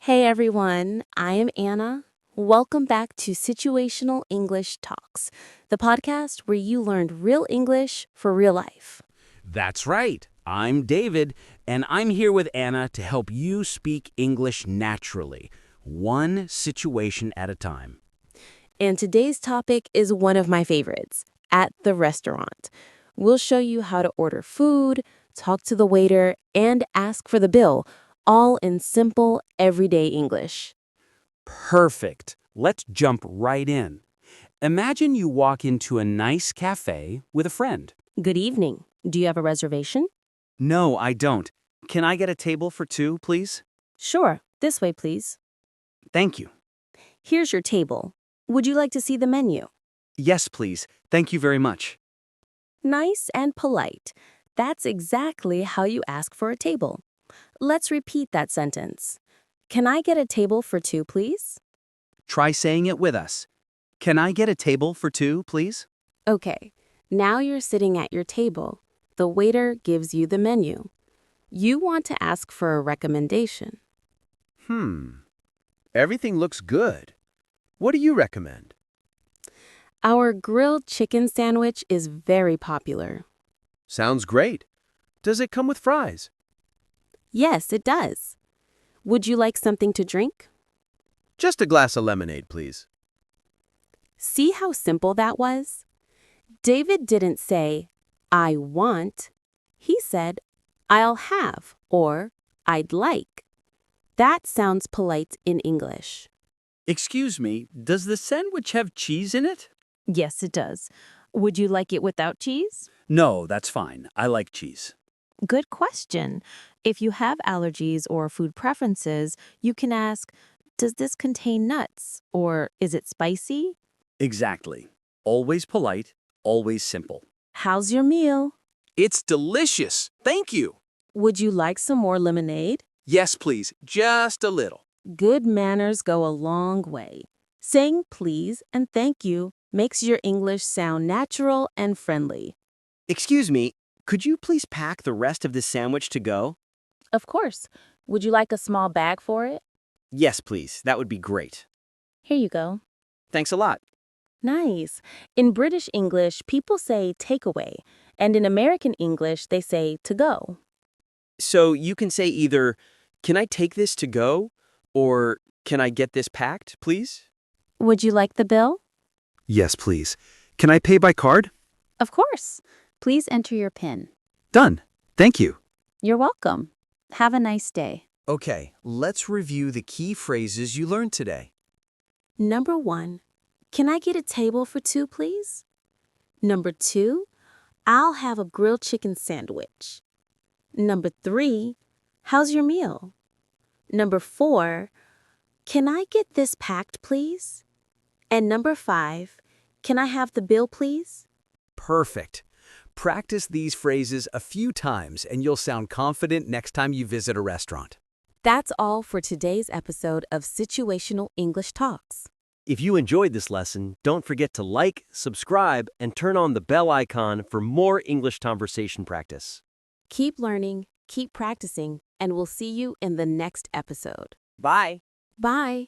Hey everyone, I am Anna. Welcome back to Situational English Talks, the podcast where you learned real English for real life. That's right. I'm David, and I'm here with Anna to help you speak English naturally, one situation at a time. And today's topic is one of my favorites, at the restaurant. We'll show you how to order food, talk to the waiter, and ask for the bill, all in simple, everyday English. Perfect. Let's jump right in. Imagine you walk into a nice cafe with a friend. Good evening. Do you have a reservation? No, I don't. Can I get a table for two, please? Sure, this way, please. Thank you. Here's your table. Would you like to see the menu? Yes, please. Thank you very much. Nice and polite. That's exactly how you ask for a table. Let's repeat that sentence. Can I get a table for two, please? Try saying it with us. Can I get a table for two, please? Okay, now you're sitting at your table. The waiter gives you the menu. You want to ask for a recommendation. Everything looks good. What do you recommend? Our grilled chicken sandwich is very popular. Sounds great. Does it come with fries? Yes, it does. Would you like something to drink? Just a glass of lemonade, please. See how simple that was? David didn't say, I want. He said, I'll have, or I'd like. That sounds polite in English. Excuse me, does the sandwich have cheese in it? Yes, it does. Would you like it without cheese? No, that's fine. I like cheese. Good question. If you have allergies or food preferences, you can ask, does this contain nuts? Or is it spicy? Exactly. Always polite, always simple. How's your meal? It's delicious. Thank you. Would you like some more lemonade? Yes, please. Just a little. Good manners go a long way. Saying please and thank you makes your English sound natural and friendly. Excuse me, could you please pack the rest of this sandwich to go? Of course. Would you like a small bag for it? Yes, please. That would be great. Here you go. Thanks a lot. Nice. In British English, people say takeaway, and in American English, they say to go. So you can say either, can I take this to go? Or can I get this packed, please? Would you like the bill? Yes, please. Can I pay by card? Of course. Please enter your PIN. Done. Thank you. You're welcome. Have a nice day. Okay, let's review the key phrases you learned today. Number 1, can I get a table for two, please? Number 2, I'll have a grilled chicken sandwich. Number 3, how's your meal? Number 4, can I get this packed, please? And number 5, can I have the bill, please? Perfect. Practice these phrases a few times and you'll sound confident next time you visit a restaurant. That's all for today's episode of Situational English Talks. If you enjoyed this lesson, don't forget to like, subscribe, and turn on the bell icon for more English conversation practice. Keep learning, keep practicing, and we'll see you in the next episode. Bye. Bye.